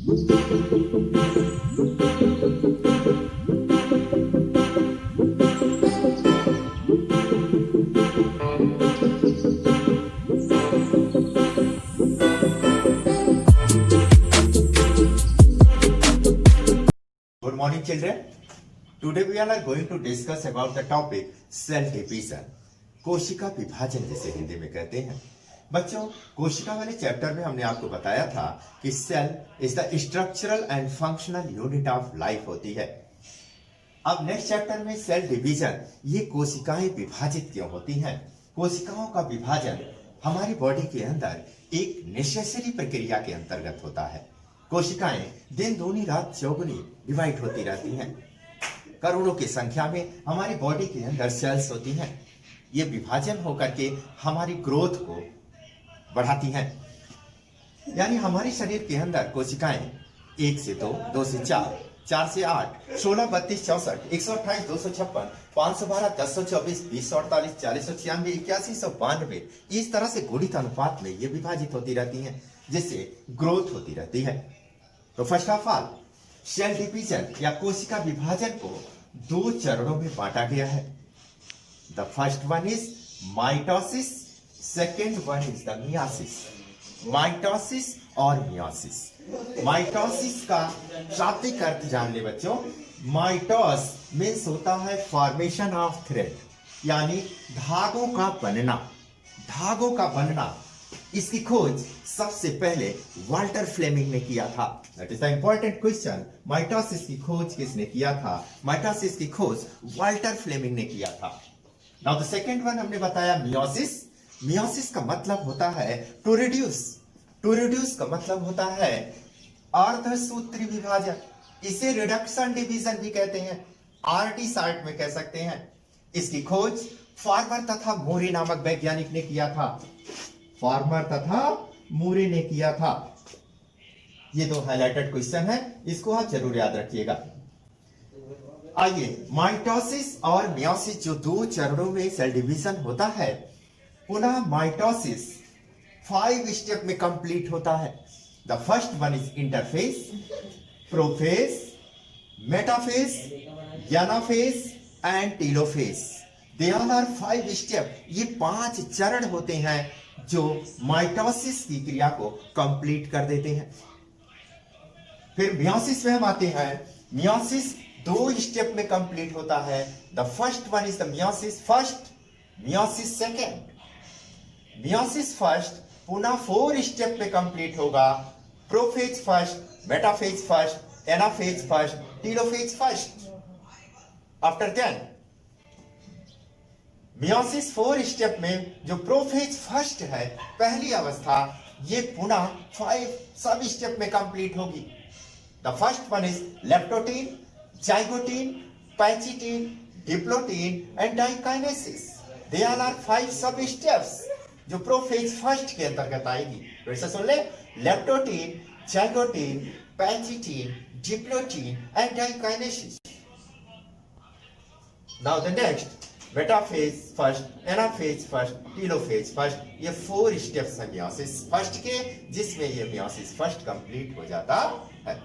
Good morning, children. Today we are going to discuss about the topic cell division. कोशिका विभाजन जिसे हिंदी में कहते हैं। बच्चों, कोशिका वाले चैप्टर में हमने आपको बताया था कि cell is the structural and functional unit of life होती है। अब नेक्स्ट चैप्टर में सेल डिवीजन, ये कोशिकाएं विभाजित क्यों होती हैं? कोशिकाओं का विभाजन हमारी बॉडी के अंदर एक नेसेसरी प्रक्रिया के अंतर्गत होता है। कोशिकाएं दिन दूनी रात चौगुनी डिवाइड होती रहती हैं। करोड़ों की संख्या में हमारी बॉडी के अंदर सेल्स होती हैं। ये विभाजन होकर के हमारी ग्रोथ को बढ़ाती हैं। यानी हमारे शरीर के अंदर कोशिकाएं 1 से 2, 2 से 4, 4 से 8, 16, 32, 64, 128, 256, 512, 1024, 2048, 4096, 8192 इस तरह से गुणित अनुपात में ये विभाजित होती रहती हैं, जिससे ग्रोथ होती रहती है। तो first of all, cell division या कोशिका विभाजन को 2 चरणों में बांटा गया है। The first one is mitosis, second one is the meiosis. Mitosis और मियोसिस। माइटोसिस का शाब्दिक अर्थ जान ले बच्चों। माइटोस मीन्स होता है फॉर्मेशन ऑफ थ्रेड, यानी धागों का बनना। धागों का बनना, इसकी खोज सबसे पहले वाल्टर फ्लेमिंग ने किया था। That is the important question. Mitosis की खोज किसने किया था? माइटोसिस की खोज वाल्टर फ्लेमिंग ने किया था। नाउ द सेकंड वन हमने बताया मियोसिस। मियोसिस का मतलब होता है टू रिड्यूस। टू रिड्यूस का मतलब होता है अर्धसूत्री विभाजन। इसे रिडक्शन डिवीजन भी कहते हैं, आरटी शार्ट में कह सकते हैं। इसकी खोज फार्मर तथा मोरे नामक वैज्ञानिक ने किया था। फार्मर तथा मूरे ने किया था। ये 2 हाइलाइटेड क्वेश्चन है, इसको आप जरूर याद रखिएगा। आइए, माइटोसिस और मियोसिस जो 2 चरणों में सेल डिवीजन होता है, पुनः माइटोसिस 5 स्टेप में कंप्लीट होता है। The first one is interphase, prophase, metaphase, anaphase and telophase. They all are 5 step. ये 5 चरण होते हैं जो माइटोसिस की क्रिया को कंप्लीट कर देते हैं। फिर मियोसिस में हम आते हैं। मियोसिस 2 स्टेप में कंप्लीट होता है। The first one is the meiosis first, meiosis second. Meiosis first पुनः 4 स्टेप में कंप्लीट होगा। Prophase first, metaphase first, anaphase first, telophase first. After that meiosis 4 step में जो प्रोफेज फर्स्ट है, पहली अवस्था, ये पुनः 5 सब स्टेप में कंप्लीट होगी। The first one is leptotene, zygotene, pachytene, diplotene and diakinesis. They all are 5 sub steps जो प्रोफेज फर्स्ट के अंतर्गत आएगी। फिर से सुन ले, leptotene, zygotene, pachytene, diplotene and diakinesis. Now the next, metaphase first, anaphase first, telophase first. ये 4 steps हैं मियोसिस फर्स्ट के, जिसमें ये मियोसिस फर्स्ट कंप्लीट हो जाता है।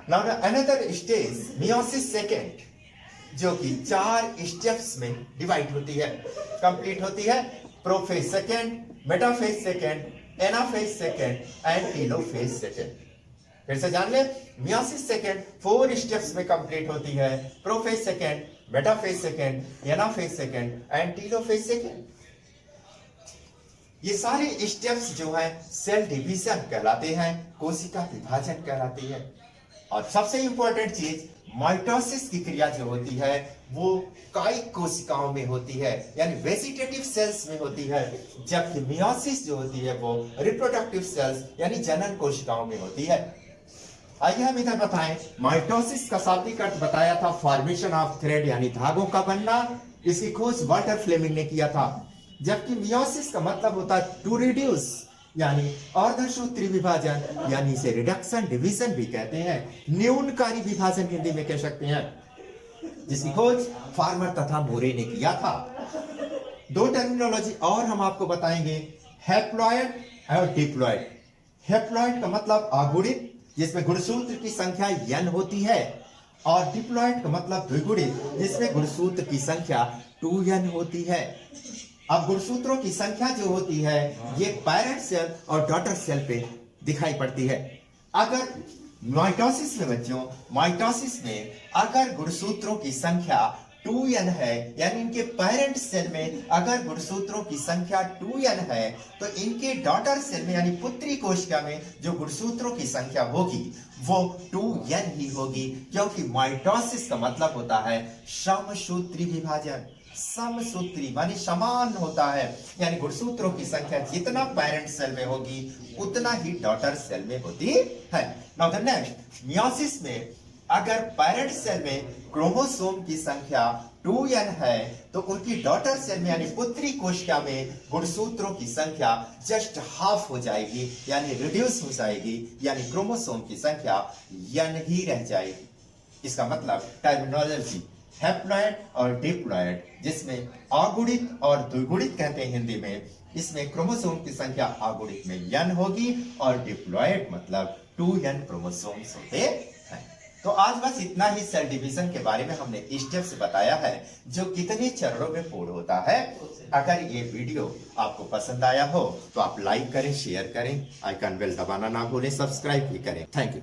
Now another stage meiosis second, जो कि 4 स्टेप्स में डिवाइड होती है, कंप्लीट होती है। Prophase second, metaphase second, anaphase second and telophase second. फिर से जान ले, मियोसिस सेकेंड 4 स्टेप्स में कंप्लीट होती है। Prophase second, metaphase second, anaphase second and telophase second. ये सारे स्टेप्स जो हैं सेल डिवीजन कहलाते हैं, कोशिका विभाजन कहलाती है। और सबसे इंपॉर्टेंट चीज, माइटोसिस की क्रिया जो होती है वो कायिक कोशिकाओं में होती है, यानी वेजिटेटिव सेल्स में होती है, जबकि मियोसिस जो होती है वो रिप्रोडक्टिव सेल्स यानी जनन कोशिकाओं में होती है। आइए हम इधर बताएं। माइटोसिस का शाब्दिक अर्थ बताया था फॉर्मेशन ऑफ थ्रेड, यानी धागों का बनना। इसकी खोज वाल्टर फ्लेमिंग ने किया था। जबकि मियोसिस का मतलब होता है टू रिड्यूस, यानी अर्धसूत्री विभाजन, यानी इसे रिडक्शन डिवीजन भी कहते हैं, न्यूनकारी विभाजन हिंदी में कह सकते हैं, जिसकी खोज फार्मर तथा मोरे ने किया था। 2 टर्मिनोलॉजी और हम आपको बताएंगे, हैप्लॉयड और डिप्लॉयड। हैप्लॉइड का मतलब अगुणित, जिसमें गुणसूत्र की संख्या n होती है, और डिप्लॉइड का मतलब द्विगुणित, जिसमें गुणसूत्र की संख्या 2n होती है। अब गुणसूत्रों की संख्या जो होती है ये पैरेंट सेल और डॉटर सेल पे दिखाई पड़ती है। अगर माइटोसिस में बच्चों, माइटोसिस में अगर गुणसूत्रों की संख्या 2n है, यानी इनके पेरेंट सेल में अगर गुणसूत्रों की संख्या 2n है, तो इनके डॉटर सेल में यानी पुत्री कोशिका में जो गुणसूत्रों की संख्या होगी वो 2n ही होगी, क्योंकि माइटोसिस का मतलब होता है समसूत्री विभाजन। समसूत्री मानी समान होता है, यानी गुणसूत्रों की संख्या जितना पेरेंट सेल में होगी उतना ही डॉटर सेल में होती है। नाउ द नेक्स्ट, मियोसिस में अगर पेरेंट सेल में क्रोमोसोम की संख्या 2n है, तो उनकी डॉटर सेल में यानी पुत्री कोशिका में गुणसूत्रों की संख्या जस्ट हाफ हो जाएगी, यानी रिड्यूस हो जाएगी, यानी क्रोमोसोम की संख्या n ही रह जाएगी। इसका मतलब टर्मिनोलॉजी हैप्लॉइड और डिप्लॉइड, जिसमें अगुणित और द्विगुणित कहते हैं हिंदी में, इसमें क्रोमोसोम की संख्या अगुणित में n होगी और डिप्लॉइड मतलब 2n क्रोमोसोम्स होते हैं। तो आज बस इतना ही सेल डिवीजन के बारे में हमने स्टेप्स बताया है जो कितने चरणों में पूर्ण होता है। अगर ये वीडियो आपको पसंद आया हो तो आप लाइक करें, शेयर करें, आइकन बेल दबाना ना भूलें, सब्सक्राइब भी करें। Thank you.